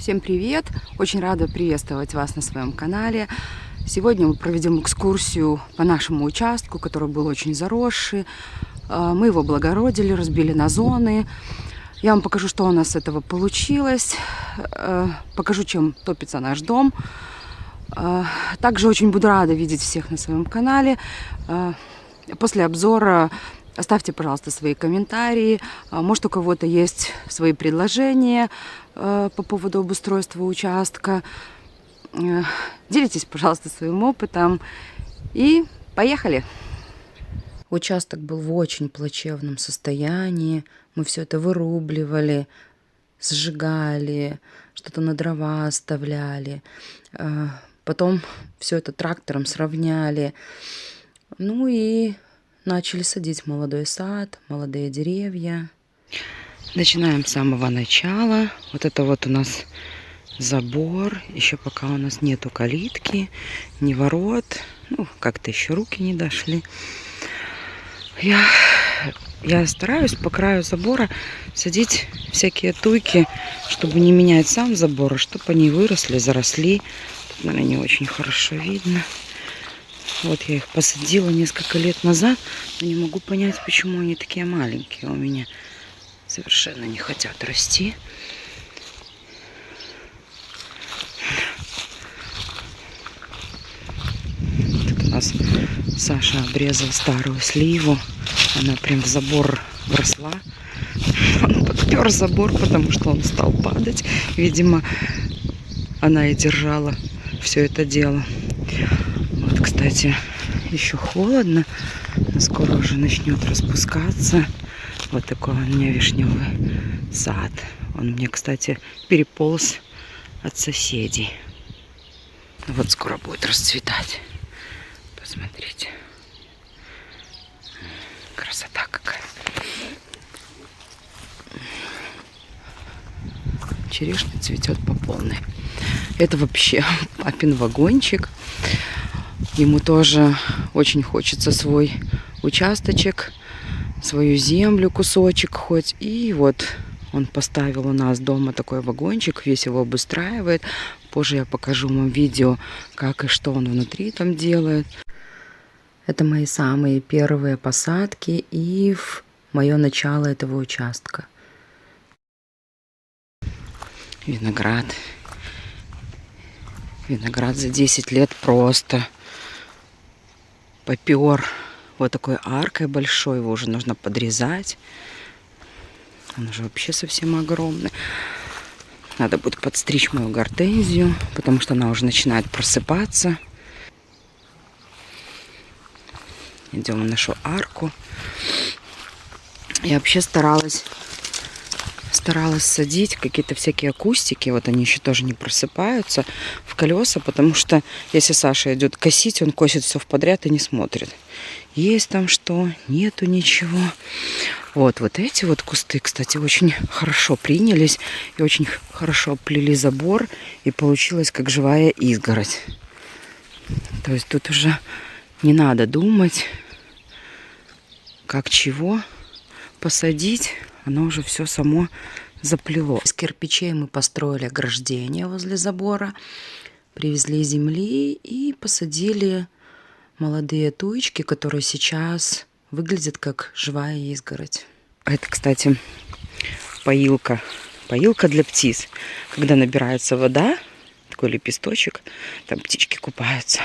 Всем привет! Очень рада приветствовать вас на своем канале. Сегодня мы проведем экскурсию по нашему участку, который был очень заросший. Мы его облагородили, разбили на зоны. Я вам покажу, что у нас с этого получилось. Покажу, чем топится наш дом. Также очень буду рада видеть всех на своем канале. После обзора оставьте, пожалуйста, свои комментарии. Может, у кого-то есть свои предложения по поводу обустройства участка. Делитесь, пожалуйста, своим опытом. И поехали! Участок был в очень плачевном состоянии. Мы все это вырубливали, сжигали, что-то на дрова оставляли. Потом все это трактором сравняли. Ну и начали садить молодой сад, молодые деревья. Начинаем с самого начала. Вот это вот у нас забор. Еще пока у нас нету калитки, ни ворот. Ну, как-то еще руки не дошли. Я стараюсь по краю забора садить всякие туйки, чтобы не менять сам забор, а чтобы они выросли, заросли. Тут, наверное, не очень хорошо видно. Вот я их посадила несколько лет назад, но не могу понять, почему они такие маленькие у меня. Совершенно не хотят расти. Тут у нас Саша обрезал старую сливу. Она прям в забор вросла. Он подпер забор, потому что он стал падать. Видимо, она и держала все это дело. Вот, кстати, еще холодно, но скоро уже начнет распускаться. Вот такой у меня вишневый сад. Он мне, кстати, переполз от соседей. Вот скоро будет расцветать. Посмотрите. Красота какая. Черешня цветет по полной. Это вообще папин вагончик. Ему тоже очень хочется свой участочек, свою землю, кусочек хоть. И вот он поставил у нас дома такой вагончик, весь его обустраивает. Позже я покажу вам видео, как и что он внутри там делает. Это мои самые первые посадки и мое начало этого участка. Виноград. Виноград за 10 лет просто попер. Вот такой аркой большой, его уже нужно подрезать. Он уже вообще совсем огромный. Надо будет подстричь мою гортензию, потому что она уже начинает просыпаться. Идем в нашу арку. Я вообще старалась садить какие-то всякие кустики. Вот они еще тоже не просыпаются в колеса, потому что если Саша идет косить, он косит все в подряд и не смотрит. Есть там что, нету ничего. Вот эти вот кусты, кстати, очень хорошо принялись и очень хорошо оплели забор, и получилось как живая изгородь. То есть тут уже не надо думать, как чего посадить. Оно уже все само заплело. Из кирпичей мы построили ограждение возле забора, привезли земли и посадили молодые туечки, которые сейчас выглядят как живая изгородь. Это, кстати, поилка. Поилка для птиц. Когда набирается вода, такой лепесточек, там птички купаются.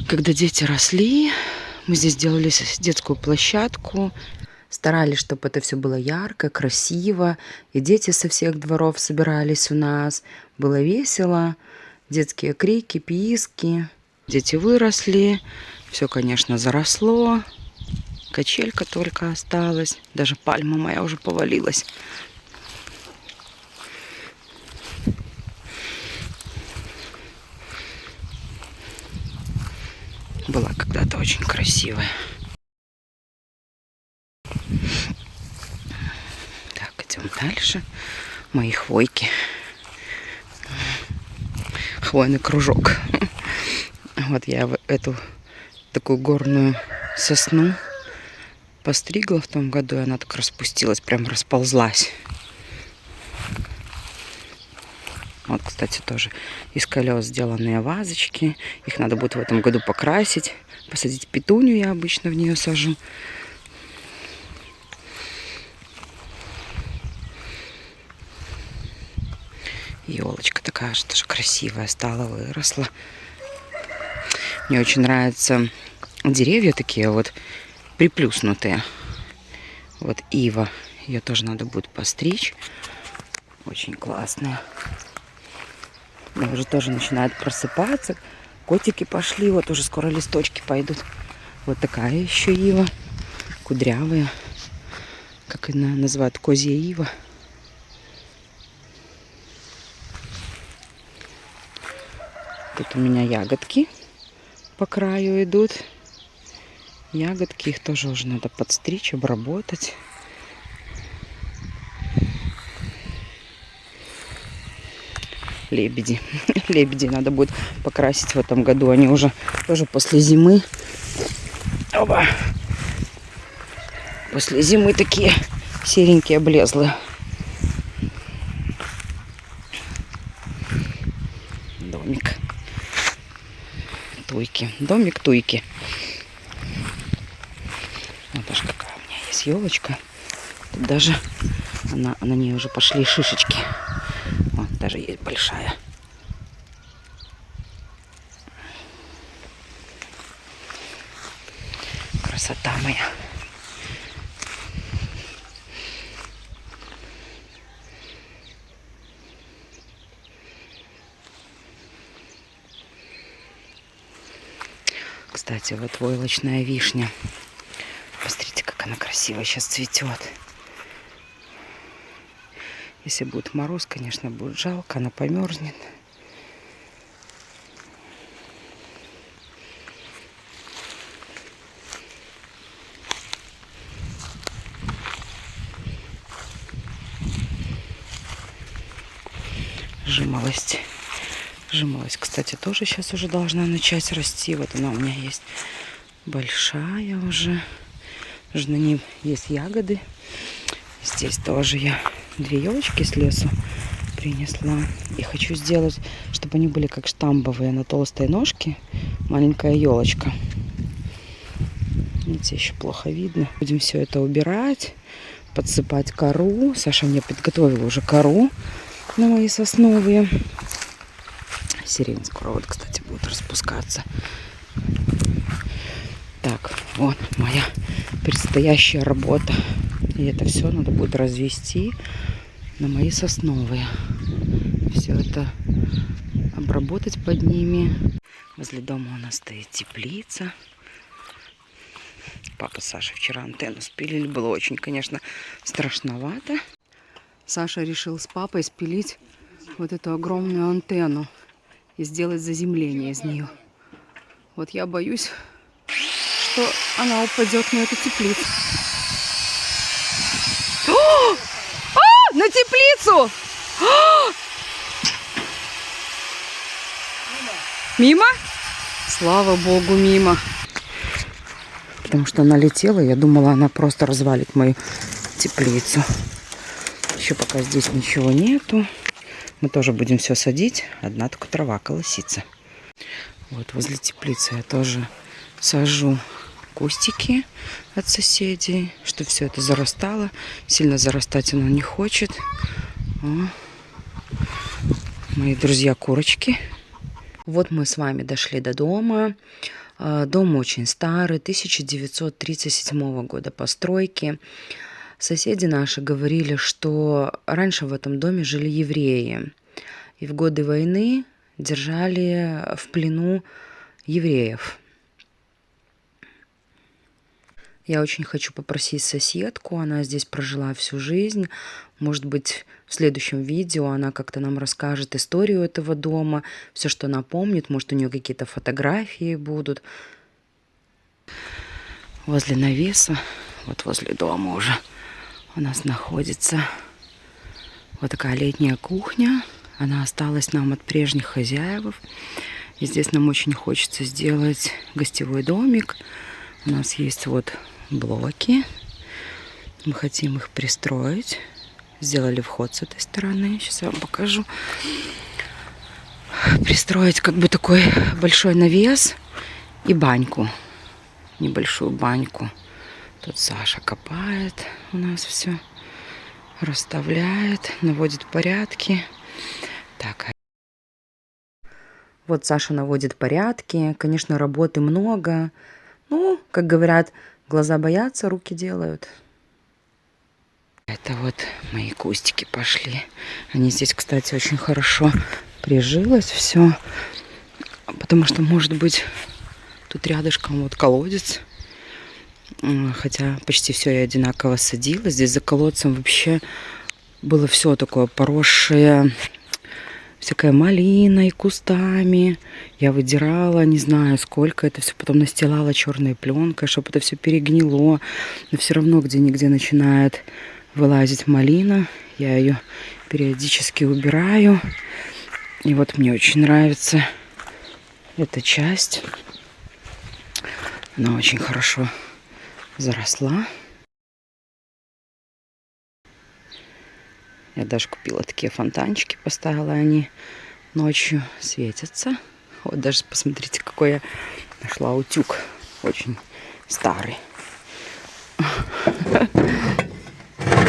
Когда дети росли, мы здесь делали детскую площадку. Старались, чтобы это все было ярко, красиво. И дети со всех дворов собирались у нас. Было весело. Детские крики, писки. Дети выросли. Все, конечно, заросло. Качелька только осталась. Даже пальма моя уже повалилась. Была когда-то очень красивая. Так, идем дальше. Мои хвойки. Хвойный кружок. Вот я эту такую горную сосну постригла в том году, и она так распустилась, прям расползлась. кстати, тоже из колес сделанные вазочки. Их надо будет в этом году покрасить. Посадить петунью я обычно в нее сажу. Елочка такая же тоже красивая стала, выросла. Мне очень нравятся деревья такие вот приплюснутые. Вот ива. Ее тоже надо будет постричь. Очень классная. Она уже тоже начинает просыпаться. Котики пошли. Вот уже скоро листочки пойдут. Вот такая еще ива. Кудрявая. Как она называют? Козья ива. Тут у меня ягодки по краю идут. Ягодки, их тоже уже надо подстричь, обработать. Лебеди. Лебеди надо будет покрасить в этом году. Они уже тоже после зимы. Оба. После зимы такие серенькие, облезлые. Домик. Туйки. Домик туйки. Вот даже какая у меня есть елочка. Тут даже на ней уже пошли шишечки. Вот, даже есть большая. Красота моя. Кстати, вот войлочная вишня. Посмотрите, как она красиво сейчас цветет. Если будет мороз, конечно, будет жалко, она померзнет. Жимолость. Жимолость, кстати, тоже сейчас уже должна начать расти. Вот она у меня есть большая уже. Уже на ней есть ягоды. Здесь тоже я 2 елочки с лесу принесла. И хочу сделать, чтобы они были как штамбовые на толстой ножке. Маленькая елочка. Видите, еще плохо видно. Будем все это убирать, подсыпать кору. Саша мне подготовила уже кору на мои сосновые. Сирень скоро вот, кстати, будет распускаться. Так, вот моя предстоящая работа. И это все надо будет развести на мои сосновые. Все это обработать под ними. Возле дома у нас стоит теплица. Папа с Сашей вчера антенну спилили. Было очень, конечно, страшновато. Саша решил с папой спилить вот эту огромную антенну и сделать заземление из нее. Вот я боюсь, что она упадет на эту теплицу. На теплицу! Мимо? Слава богу, мимо. Потому что она летела, я думала, она просто развалит мою теплицу. Еще пока здесь ничего нету. Мы тоже будем все садить. Одна только трава колосится. Вот возле теплицы я тоже сажу кустики от соседей, чтобы все это зарастало. Сильно зарастать оно не хочет. О, мои друзья курочки. Вот мы с вами дошли до дома. Дом очень старый, 1937 года постройки. Соседи наши говорили, что раньше в этом доме жили евреи. И в годы войны держали в плену евреев. Я очень хочу попросить соседку, она здесь прожила всю жизнь. Может быть, в следующем видео она как-то нам расскажет историю этого дома, все, что она помнит. Может, у нее какие-то фотографии будут. Возле навеса, вот возле дома уже у нас находится вот такая летняя кухня. Она осталась нам от прежних хозяев. И здесь нам очень хочется сделать гостевой домик. У нас есть вот блоки. Мы хотим их пристроить. Сделали вход с этой стороны. Сейчас я вам покажу. пристроить как бы такой большой навес и баньку. Небольшую баньку. Тут Саша копает у нас все. Расставляет, наводит порядки. Так. Вот Саша наводит порядки. Конечно, работы много. Ну, как говорят, глаза боятся, руки делают. Это вот мои кустики пошли. Они здесь, кстати, очень хорошо прижилось все. Потому что, может быть, тут рядышком вот колодец. Хотя почти все я одинаково садила. Здесь за колодцем вообще было все такое поросшее всякой малиной, кустами. Я выдирала, не знаю сколько, это все потом настилала черной пленкой, чтобы это все перегнило. Но все равно где-нигде начинает вылазить малина. Я ее периодически убираю. И вот мне очень нравится эта часть. Она очень хорошо заросла. Я даже купила такие фонтанчики, поставила, они ночью светятся. Вот даже посмотрите, какой я нашла утюг. Очень старый.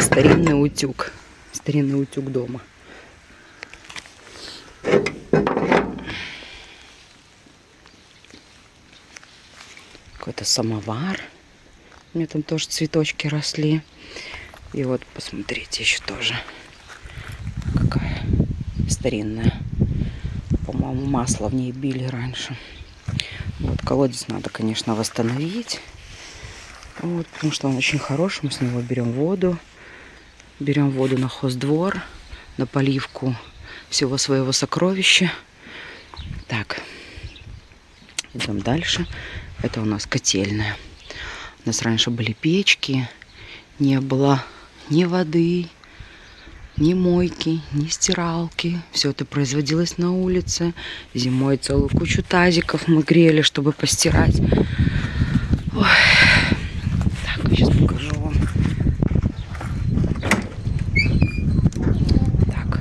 Старинный утюг. Старинный утюг дома. Какой-то самовар. У меня там тоже цветочки росли. И вот, посмотрите, еще тоже какая старинная. По-моему, масло в ней били раньше. Вот, колодец надо, конечно, восстановить. Вот, потому что он очень хороший. Мы с него берем воду. Берем воду на хоздвор, на поливку всего своего сокровища. Так, идем дальше. Это у нас котельная. У нас раньше были печки, не было ни воды, ни мойки, ни стиралки. Все это производилось на улице. Зимой целую кучу тазиков мы грели, чтобы постирать. Ой. Так, сейчас покажу вам. Так,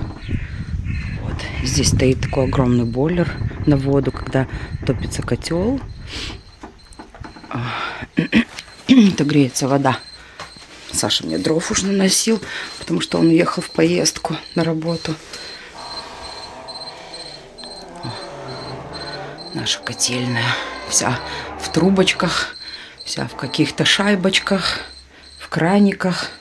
вот. Здесь стоит такой огромный бойлер на воду, когда топится котел. Это греется вода. Саша мне дров уж наносил, потому что он уехал в поездку на работу. Наша котельная вся в трубочках, вся в каких-то шайбочках, в краниках.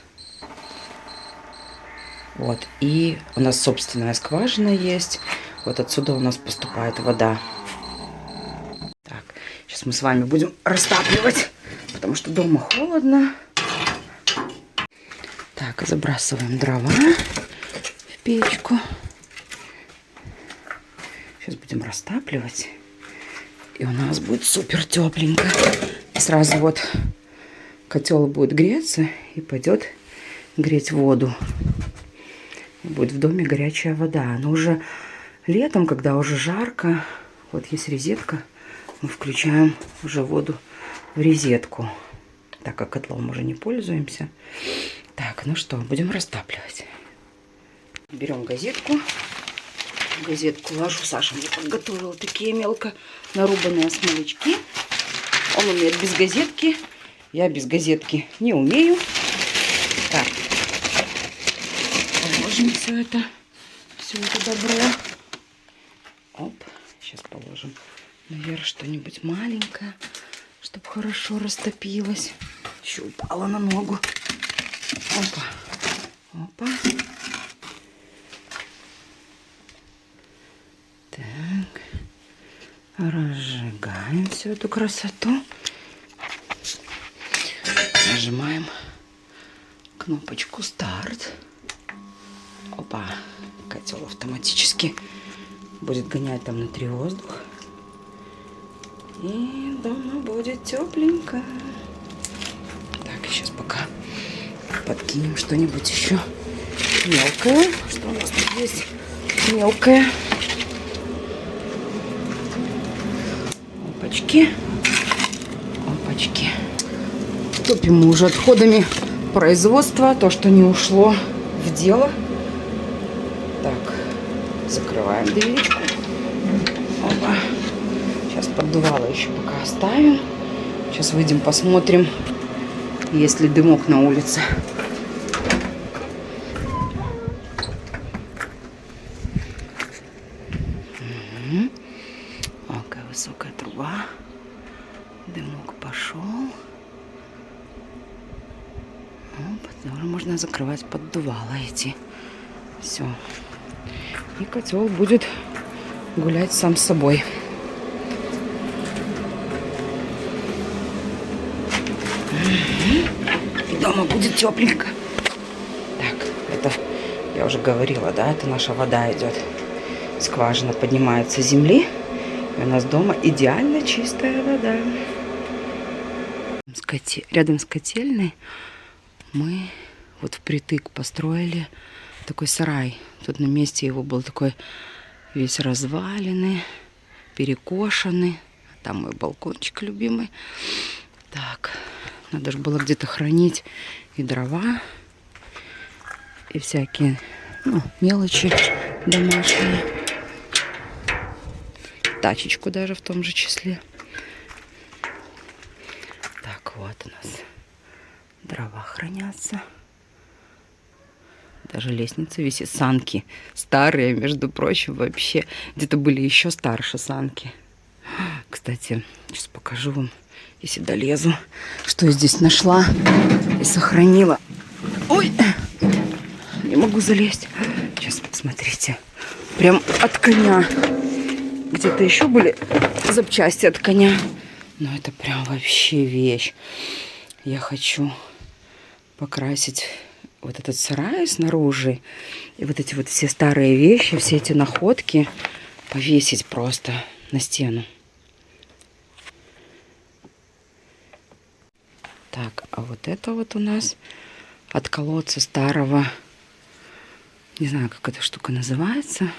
Вот. И у нас собственная скважина есть. Вот отсюда у нас поступает вода. Так, сейчас мы с вами будем растапливать, потому что дома холодно. Так, забрасываем дрова в печку. Сейчас будем растапливать. И у нас будет супер тепленько. Сразу вот котел будет греться и пойдет греть воду. И будет в доме горячая вода. Но уже летом, когда уже жарко, вот есть розетка, мы включаем уже воду в розетку. Так как котлом уже не пользуемся. Так, ну что, будем растапливать. Берем газетку. В газетку ложу. Саша мне подготовила такие мелко нарубанные смолячки. Он умеет без газетки. Я без газетки не умею. Так. Положим все это добро. Оп. Сейчас положим наверх что-нибудь маленькое, чтобы хорошо растопилось. Еще упала на ногу. Опа. Опа. Так. Разжигаем всю эту красоту. Нажимаем кнопочку старт. Опа. Котел автоматически будет гонять там внутри воздух. И дома будет тепленько. Так, сейчас пока подкинем что-нибудь еще мелкое. Что у нас тут есть мелкое? Опачки. Опачки. Топим мы уже отходами производства. То, что не ушло в дело. Так, закрываем дверечку. Поддувало еще пока оставим. Сейчас выйдем, посмотрим, есть ли дымок на улице. О, какая высокая труба. Дымок пошел. Уже можно закрывать поддувало эти. Все. И котел будет гулять сам с собой. И дома будет тепленько. Так, это я уже говорила, да, это наша вода идет. Скважина поднимается с земли. И у нас дома идеально чистая вода. Рядом с котельной мы вот впритык построили такой сарай. Тут на месте его был такой весь разваленный, перекошенный. Там мой балкончик любимый. Так, надо же было где-то хранить и дрова, и всякие, ну, мелочи домашние. Тачечку даже в том же числе. Так, вот у нас дрова хранятся. Даже лестница висит. Санки старые, между прочим, вообще. Где-то были еще старше санки. Кстати, сейчас покажу вам, если долезу, что я здесь нашла и сохранила. Ой, не могу залезть. Сейчас, смотрите. Прям от коня. Где-то еще были запчасти от коня. Но это прям вообще вещь. Я хочу покрасить вот этот сарай снаружи. И вот эти вот все старые вещи, все эти находки повесить просто на стену. Так, а вот это вот у нас от колодца старого. Не знаю, как эта штука называется.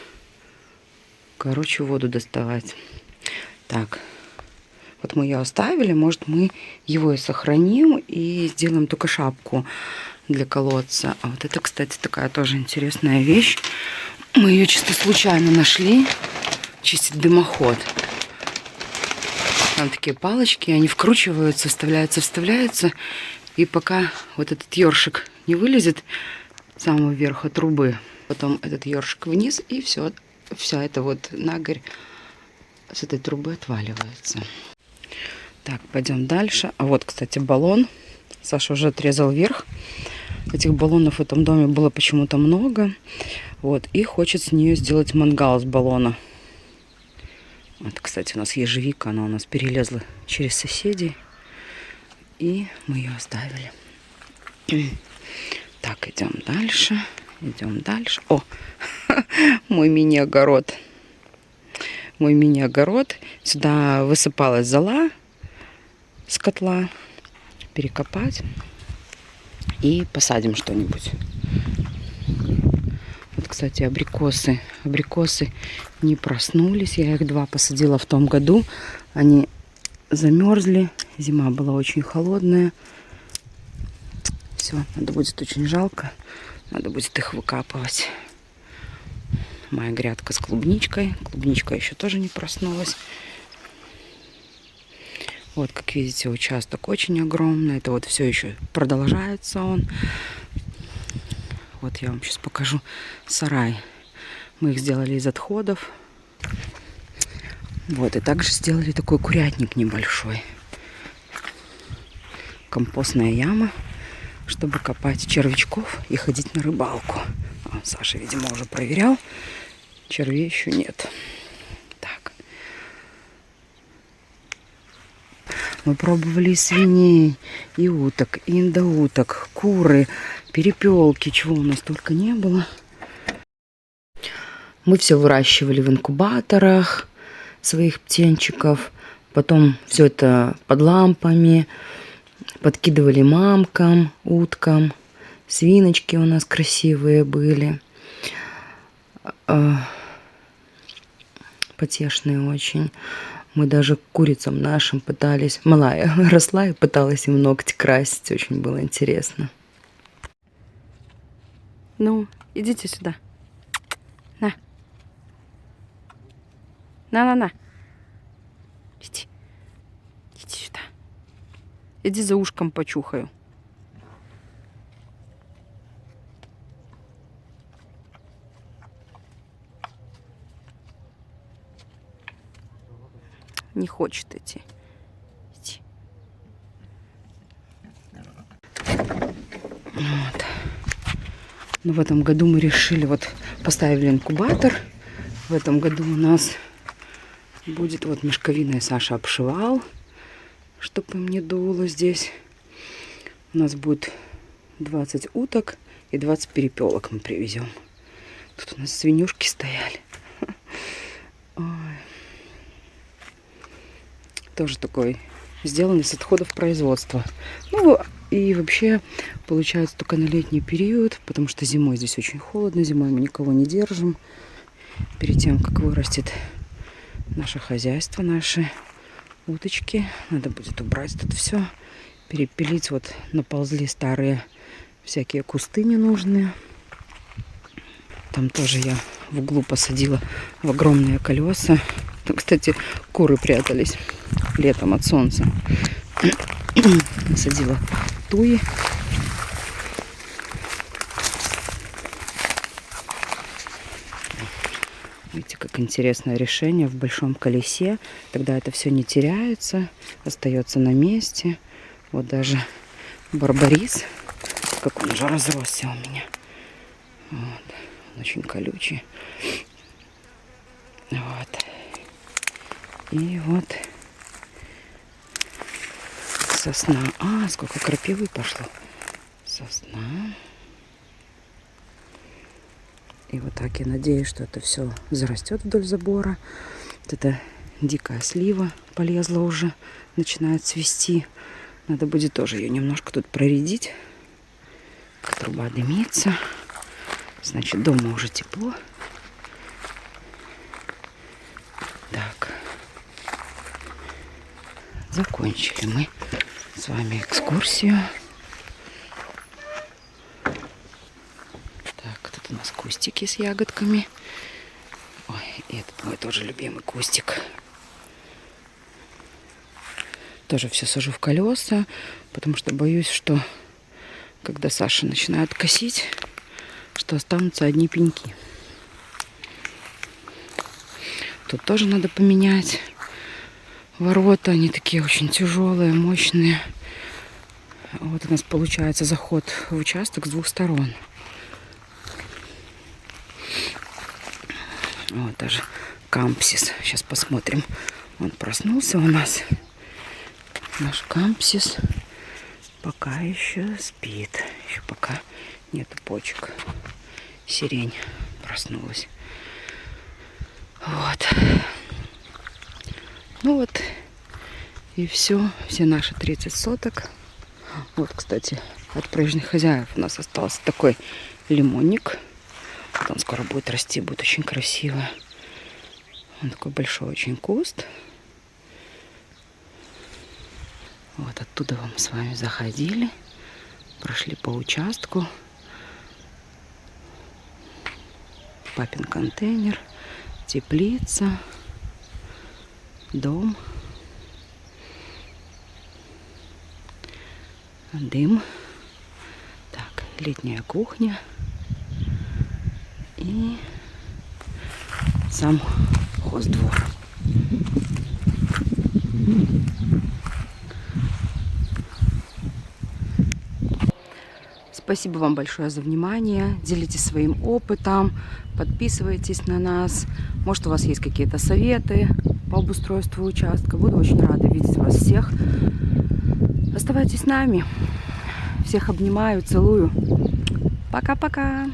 Короче, воду доставать. Так, вот мы ее оставили. Может, мы его и сохраним и сделаем только шапку для колодца. А вот это, кстати, такая тоже интересная вещь. Мы ее чисто случайно нашли. Чистить дымоход. Там такие палочки, они вкручиваются, вставляются. И пока вот этот ёршик не вылезет с самого верха трубы, потом этот ёршик вниз, и все. Вся эта вот нагорь с этой трубы отваливается. Так, пойдем дальше. А вот, кстати, баллон. Саша уже отрезал верх. Этих баллонов в этом доме было почему-то много. Вот, и хочет с нее сделать мангал с баллона. Вот, кстати, у нас ежевика, она у нас перелезла через соседей. И мы ее оставили. Так, идем дальше. Идем дальше. О, мой мини-огород. Мой мини-огород. Сюда высыпалась зола с котла. Перекопать. И посадим что-нибудь. Вот, кстати, абрикосы. Абрикосы не проснулись. Я их 2 посадила в том году. Они замерзли. Зима была очень холодная. Все, надо будет очень жалко. Надо будет их выкапывать. Моя грядка с клубничкой. Клубничка еще тоже не проснулась. Вот, как видите, участок очень огромный. Это вот все еще продолжается он. Вот я вам сейчас покажу сарай. Мы их сделали из отходов. Вот, и также сделали такой курятник небольшой. Компостная яма, чтобы копать червячков и ходить на рыбалку. Саша, видимо, уже проверял. Червей еще нет. Так. Мы пробовали и свиней, и уток, и индоуток, куры, перепелки. Чего у нас только не было. Мы все выращивали в инкубаторах своих птенчиков. Потом все это под лампами. Подкидывали мамкам, уткам. Свиночки у нас красивые были. Потешные очень. Мы даже к курицам нашим пытались. Малая росла и пыталась им ногти красить. Очень было интересно. Ну, идите сюда. На. На. Иди. Иди сюда. Иди за ушком почухаю. Не хочет идти. Иди. Вот. Но в этом году мы решили, вот поставили инкубатор. В этом году у нас будет вот мешковина, и Саша обшивал, чтобы им не дуло здесь. У нас будет 20 уток и 20 перепелок мы привезем. Тут у нас свинюшки стояли. Ой. Тоже такой сделанный с отходов производства. Ну и вообще получается только на летний период, потому что зимой здесь очень холодно, зимой мы никого не держим. Перед тем, как вырастет наше хозяйство, наши уточки, надо будет убрать тут все, перепилить. Вот наползли старые всякие кусты ненужные. Там тоже я в углу посадила в огромные колеса. Там, кстати, куры прятались летом от солнца. Насадила туи. Видите, как интересное решение в большом колесе. Тогда это все не теряется, остается на месте. Вот даже барбарис, как он же разросся у меня. Вот. Он очень колючий. Вот. И вот сосна. А, сколько крапивы пошло. Сосна. И вот так я надеюсь, что это все зарастет вдоль забора. Вот эта дикая слива полезла уже, начинает цвести. Надо будет тоже ее немножко тут проредить. Труба дымится. Значит, дома уже тепло. Так. Закончили мы с вами экскурсию. Так, тут у нас кустики с ягодками. Ой, и этот мой тоже любимый кустик. Тоже все сажу в колеса, потому что боюсь, что когда Саша начинает косить, что останутся одни пеньки. Тут тоже надо поменять ворота. Они такие очень тяжелые, мощные. Вот у нас получается заход в участок с двух сторон. Вот даже кампсис. Сейчас посмотрим. Он проснулся у нас. Наш кампсис пока еще спит. Еще пока нету почек. Сирень проснулась. Вот. Ну вот. И все. Все наши 30 соток. Вот, кстати, от прежних хозяев у нас остался такой лимонник. Вот он скоро будет расти, будет очень красиво. Он такой большой очень куст. Вот оттуда мы с вами заходили. Прошли по участку. Папин контейнер. Теплица. Дом. Дым. Так, летняя кухня. И сам хоздвор. Спасибо вам большое за внимание. Делитесь своим опытом. Подписывайтесь на нас. Может, у вас есть какие-то советы по обустройству участка. Буду очень рада видеть вас всех. Оставайтесь с нами. Всех обнимаю, целую. Пока-пока.